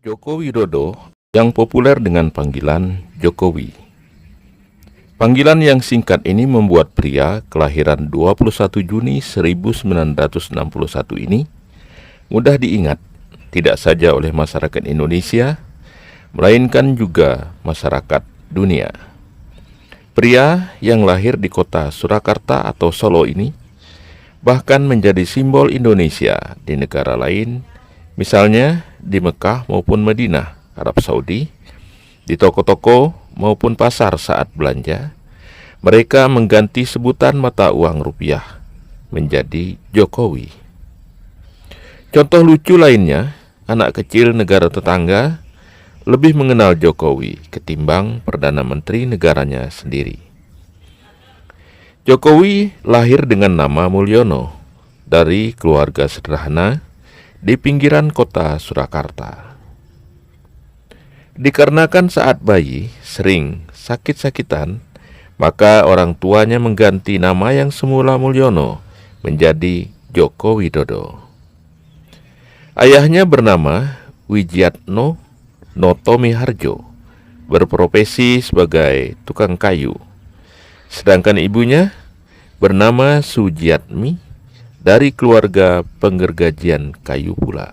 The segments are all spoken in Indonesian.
Joko Widodo yang populer dengan panggilan Jokowi. Panggilan yang singkat ini membuat pria kelahiran 21 Juni 1961 ini mudah diingat tidak saja oleh masyarakat Indonesia, melainkan juga masyarakat dunia. Pria yang lahir di kota Surakarta atau Solo ini bahkan menjadi simbol Indonesia di negara lain, misalnya di Mekah maupun Madinah, Arab Saudi, di toko-toko maupun pasar saat belanja. Mereka mengganti sebutan mata uang rupiah menjadi Jokowi. Contoh lucu lainnya, anak kecil negara tetangga lebih mengenal Jokowi ketimbang Perdana Menteri negaranya sendiri. Jokowi lahir dengan nama Mulyono dari keluarga sederhana di pinggiran kota Surakarta. Dikarenakan saat bayi sering sakit-sakitan, maka orang tuanya mengganti nama yang semula Mulyono menjadi Joko Widodo. Ayahnya bernama Wijatno Notomiharjo, berprofesi sebagai tukang kayu. Sedangkan ibunya bernama Sujiatmi dari keluarga penggergajian kayu pula.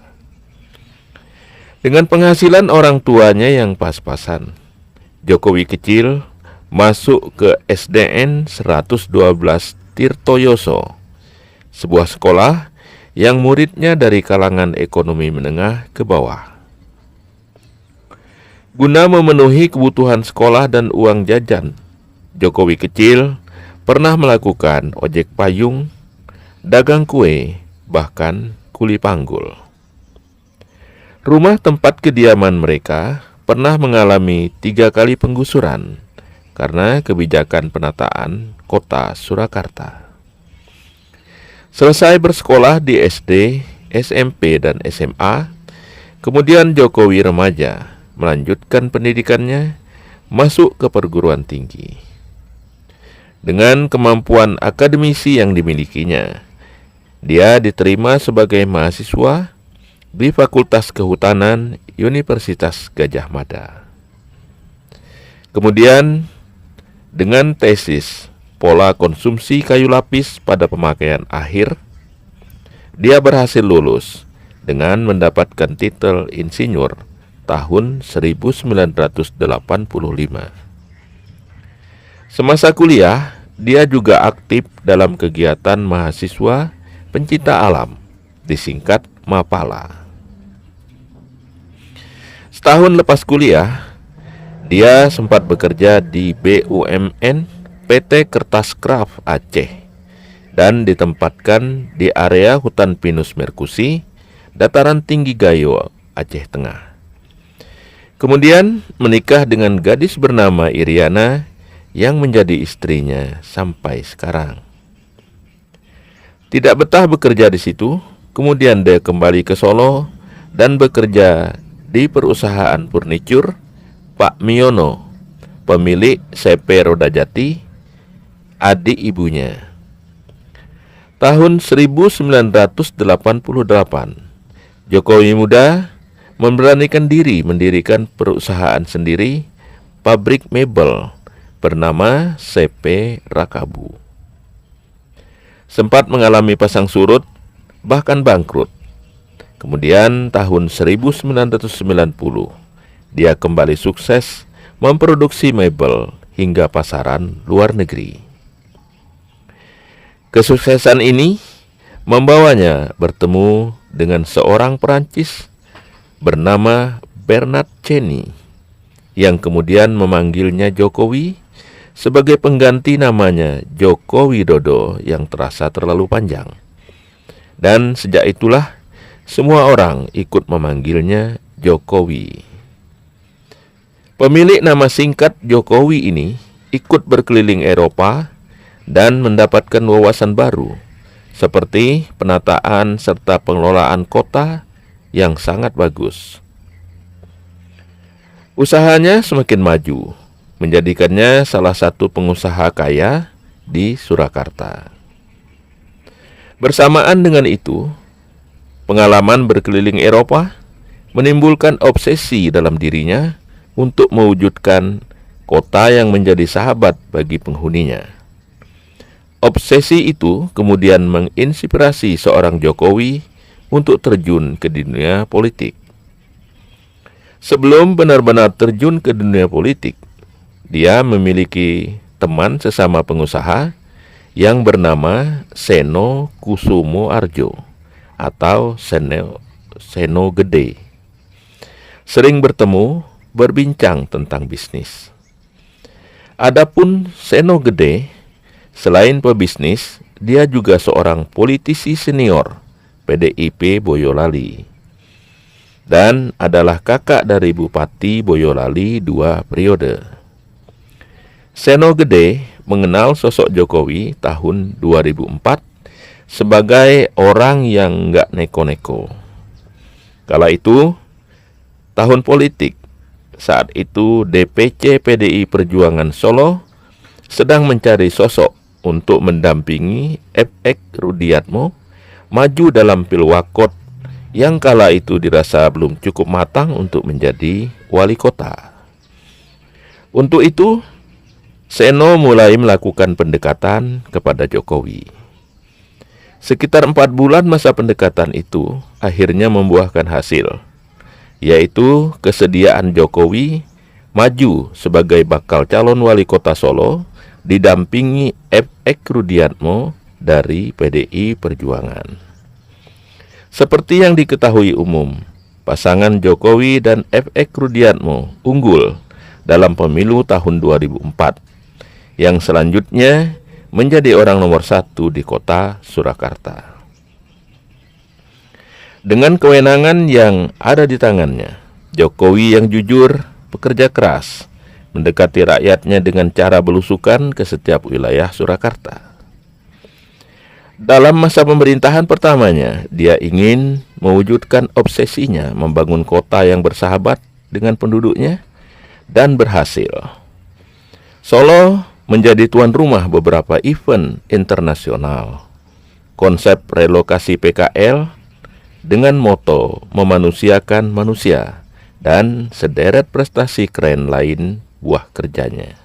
Dengan penghasilan orang tuanya yang pas-pasan, Jokowi kecil masuk ke SDN 112 Tirtoyoso, sebuah sekolah yang muridnya dari kalangan ekonomi menengah ke bawah. Guna memenuhi kebutuhan sekolah dan uang jajan, Jokowi kecil pernah melakukan ojek payung, dagang kue, bahkan kuli panggul. Rumah tempat kediaman mereka pernah mengalami 3 kali penggusuran karena kebijakan penataan kota Surakarta. Selesai bersekolah di SD, SMP, dan SMA, kemudian Jokowi remaja melanjutkan pendidikannya, masuk ke perguruan tinggi. Dengan kemampuan akademisi yang dimilikinya, dia diterima sebagai mahasiswa di Fakultas Kehutanan Universitas Gadjah Mada. Kemudian, dengan tesis pola konsumsi kayu lapis pada pemakaian akhir, dia berhasil lulus dengan mendapatkan titel insinyur tahun 1985. Semasa kuliah, dia juga aktif dalam kegiatan mahasiswa pencinta alam, disingkat Mapala. Setahun lepas kuliah, dia sempat bekerja di BUMN PT Kertas Kraft Aceh dan ditempatkan di area hutan pinus Merkusi, dataran tinggi Gayo, Aceh Tengah. Kemudian menikah dengan gadis bernama Iriana yang menjadi istrinya sampai sekarang. Tidak betah bekerja di situ, kemudian dia kembali ke Solo dan bekerja di perusahaan furnitur Pak Miono, pemilik CP Roda Jati, adik ibunya. Tahun 1988, Jokowi muda memberanikan diri mendirikan perusahaan sendiri, pabrik mebel bernama CP Rakabu. Sempat mengalami pasang surut, bahkan bangkrut. Kemudian tahun 1990, dia kembali sukses memproduksi mebel hingga pasaran luar negeri. Kesuksesan ini membawanya bertemu dengan seorang Perancis bernama Bernard Cheny, yang kemudian memanggilnya Jokowi sebagai pengganti namanya Joko Widodo yang terasa terlalu panjang. Dan sejak itulah semua orang ikut memanggilnya Jokowi. Pemilik nama singkat Jokowi ini ikut berkeliling Eropa dan mendapatkan wawasan baru, seperti penataan serta pengelolaan kota yang sangat bagus. Usahanya semakin maju, menjadikannya salah satu pengusaha kaya di Surakarta. Bersamaan dengan itu, pengalaman berkeliling Eropa menimbulkan obsesi dalam dirinya untuk mewujudkan kota yang menjadi sahabat bagi penghuninya. Obsesi itu kemudian menginspirasi seorang Jokowi untuk terjun ke dunia politik. Sebelum benar-benar terjun ke dunia politik, dia memiliki teman sesama pengusaha yang bernama Seno Kusumo Arjo atau Seno Gede. Sering bertemu, berbincang tentang bisnis. Adapun Seno Gede, selain pebisnis, dia juga seorang politisi senior PDIP Boyolali dan adalah kakak dari Bupati Boyolali 2 periode. Seno Gede mengenal sosok Jokowi tahun 2004 sebagai orang yang nggak neko-neko. Kala itu, tahun politik, saat itu DPC PDI Perjuangan Solo sedang mencari sosok untuk mendampingi FX Rudiatmo maju dalam Pilwakot yang kala itu dirasa belum cukup matang untuk menjadi wali kota. Untuk itu, Seno mulai melakukan pendekatan kepada Jokowi. Sekitar 4 bulan masa pendekatan itu akhirnya membuahkan hasil, yaitu kesediaan Jokowi maju sebagai bakal calon wali kota Solo didampingi FX Rudiatmo dari PDI Perjuangan. Seperti yang diketahui umum, pasangan Jokowi dan FX Rudiatmo unggul dalam pemilu tahun 2004, yang selanjutnya menjadi orang nomor 1 di kota Surakarta. Dengan kewenangan yang ada di tangannya, Jokowi yang jujur, bekerja keras, mendekati rakyatnya dengan cara belusukan ke setiap wilayah Surakarta. Dalam masa pemerintahan pertamanya, dia ingin mewujudkan obsesinya membangun kota yang bersahabat dengan penduduknya dan berhasil. Solo menjadi tuan rumah beberapa event internasional. Konsep relokasi PKL dengan moto memanusiakan manusia dan sederet prestasi keren lain buah kerjanya.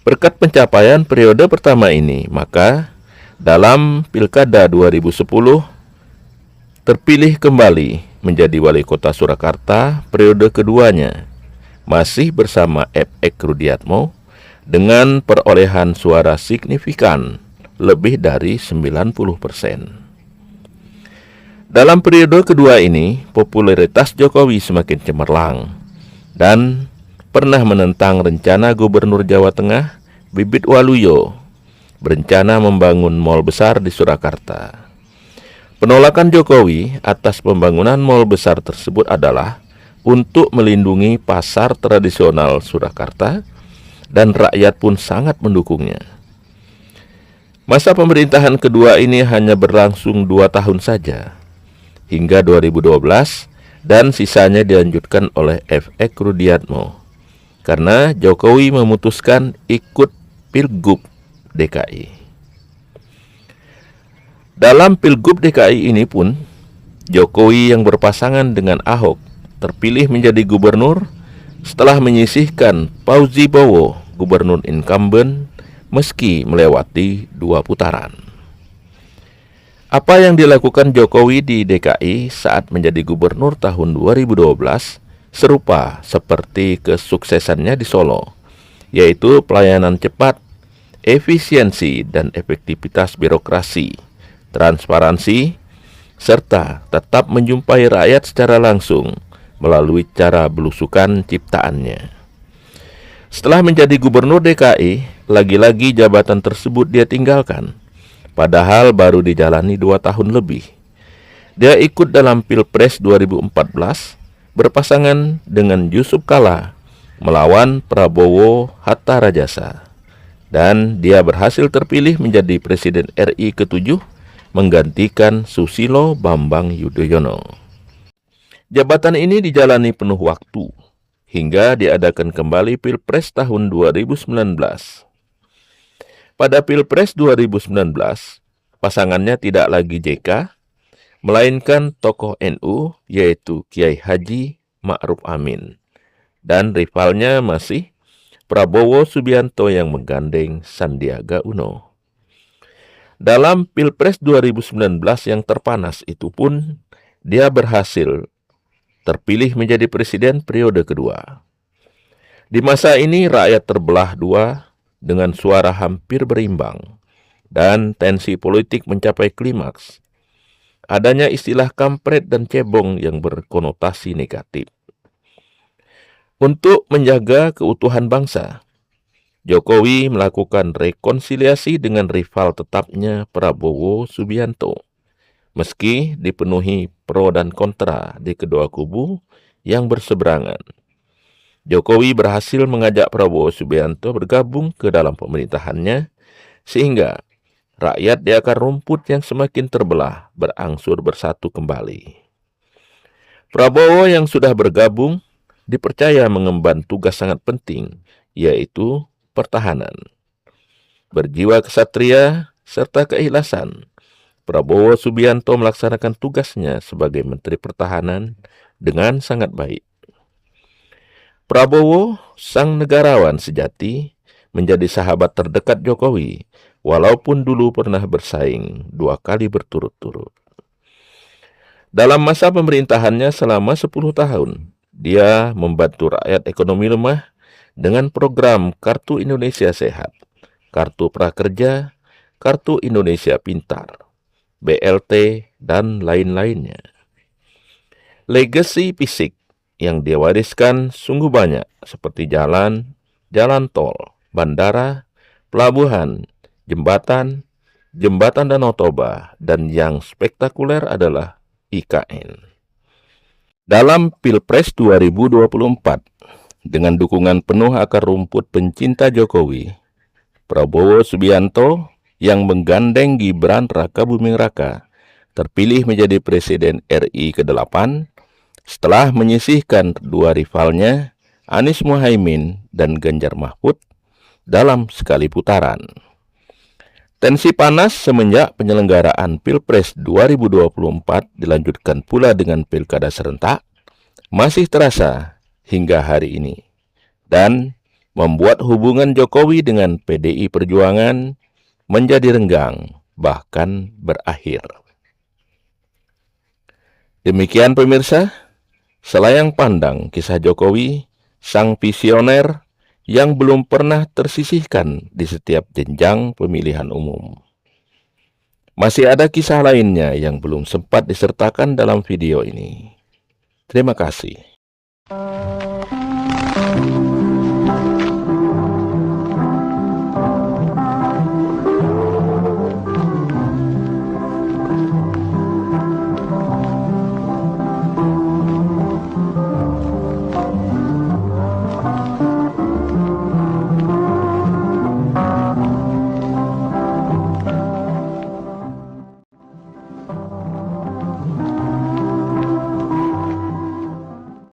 Berkat pencapaian periode pertama ini, maka dalam Pilkada 2010 terpilih kembali menjadi wali kota Surakarta periode keduanya, masih bersama FX Rudiatmo dengan perolehan suara signifikan lebih dari 90%. Dalam periode kedua ini, popularitas Jokowi semakin cemerlang dan pernah menentang rencana Gubernur Jawa Tengah Bibit Waluyo berencana membangun mal besar di Surakarta. Penolakan Jokowi atas pembangunan mal besar tersebut adalah untuk melindungi pasar tradisional Surakarta, dan rakyat pun sangat mendukungnya. Masa pemerintahan kedua ini hanya berlangsung 2 tahun saja, hingga 2012, dan sisanya dilanjutkan oleh FX Rudiatmo, karena Jokowi memutuskan ikut Pilgub DKI. Dalam Pilgub DKI ini pun, Jokowi yang berpasangan dengan Ahok terpilih menjadi gubernur setelah menyisihkan Fauzi Bowo, gubernur incumbent, meski melewati 2 putaran. Apa yang dilakukan Jokowi di DKI saat menjadi gubernur tahun 2012 serupa seperti kesuksesannya di Solo, yaitu pelayanan cepat, efisiensi dan efektivitas birokrasi, transparansi, serta tetap menjumpai rakyat secara langsung melalui cara belusukan ciptaannya. Setelah menjadi gubernur DKI, lagi-lagi jabatan tersebut dia tinggalkan, padahal baru dijalani 2 tahun lebih. Dia ikut dalam Pilpres 2014 berpasangan dengan Yusuf Kala melawan Prabowo Hatta Rajasa. Dan dia berhasil terpilih menjadi Presiden RI ke-7 menggantikan Susilo Bambang Yudhoyono. Jabatan ini dijalani penuh waktu hingga diadakan kembali Pilpres tahun 2019. Pada Pilpres 2019, pasangannya tidak lagi JK, melainkan tokoh NU yaitu Kiai Haji Ma'ruf Amin. Dan rivalnya masih Prabowo Subianto yang menggandeng Sandiaga Uno. Dalam Pilpres 2019 yang terpanas itu pun, dia berhasil terpilih menjadi presiden periode kedua. Di masa ini rakyat terbelah dua dengan suara hampir berimbang dan tensi politik mencapai klimaks. Adanya istilah kampret dan cebong yang berkonotasi negatif. Untuk menjaga keutuhan bangsa, Jokowi melakukan rekonsiliasi dengan rival tetapnya Prabowo Subianto. Meski dipenuhi pro dan kontra di kedua kubu yang berseberangan, Jokowi berhasil mengajak Prabowo Subianto bergabung ke dalam pemerintahannya, sehingga rakyat di akar rumput yang semakin terbelah berangsur bersatu kembali. Prabowo yang sudah bergabung dipercaya mengemban tugas sangat penting, yaitu pertahanan. Berjiwa kesatria serta keikhlasan, Prabowo Subianto melaksanakan tugasnya sebagai Menteri Pertahanan dengan sangat baik. Prabowo, sang negarawan sejati, menjadi sahabat terdekat Jokowi, walaupun dulu pernah bersaing 2 kali berturut-turut. Dalam masa pemerintahannya selama 10 tahun, dia membantu rakyat ekonomi lemah dengan program Kartu Indonesia Sehat, Kartu Prakerja, Kartu Indonesia Pintar, BLT, dan lain-lainnya. Legasi fisik yang dia wariskan sungguh banyak, seperti jalan tol, bandara, pelabuhan, jembatan Danau Toba, dan yang spektakuler adalah IKN. Dalam Pilpres 2024, dengan dukungan penuh akar rumput pencinta Jokowi, Prabowo Subianto yang menggandeng Gibran Rakabuming Raka terpilih menjadi Presiden RI ke-8 setelah menyisihkan dua rivalnya, Anies Muhaimin dan Ganjar Mahfud, dalam sekali putaran. Tensi panas semenjak penyelenggaraan Pilpres 2024 dilanjutkan pula dengan Pilkada serentak masih terasa hingga hari ini dan membuat hubungan Jokowi dengan PDI Perjuangan menjadi renggang, bahkan berakhir. Demikian pemirsa, selayang pandang kisah Jokowi, sang visioner yang belum pernah tersisihkan di setiap jenjang pemilihan umum. Masih ada kisah lainnya yang belum sempat disertakan dalam video ini. Terima kasih.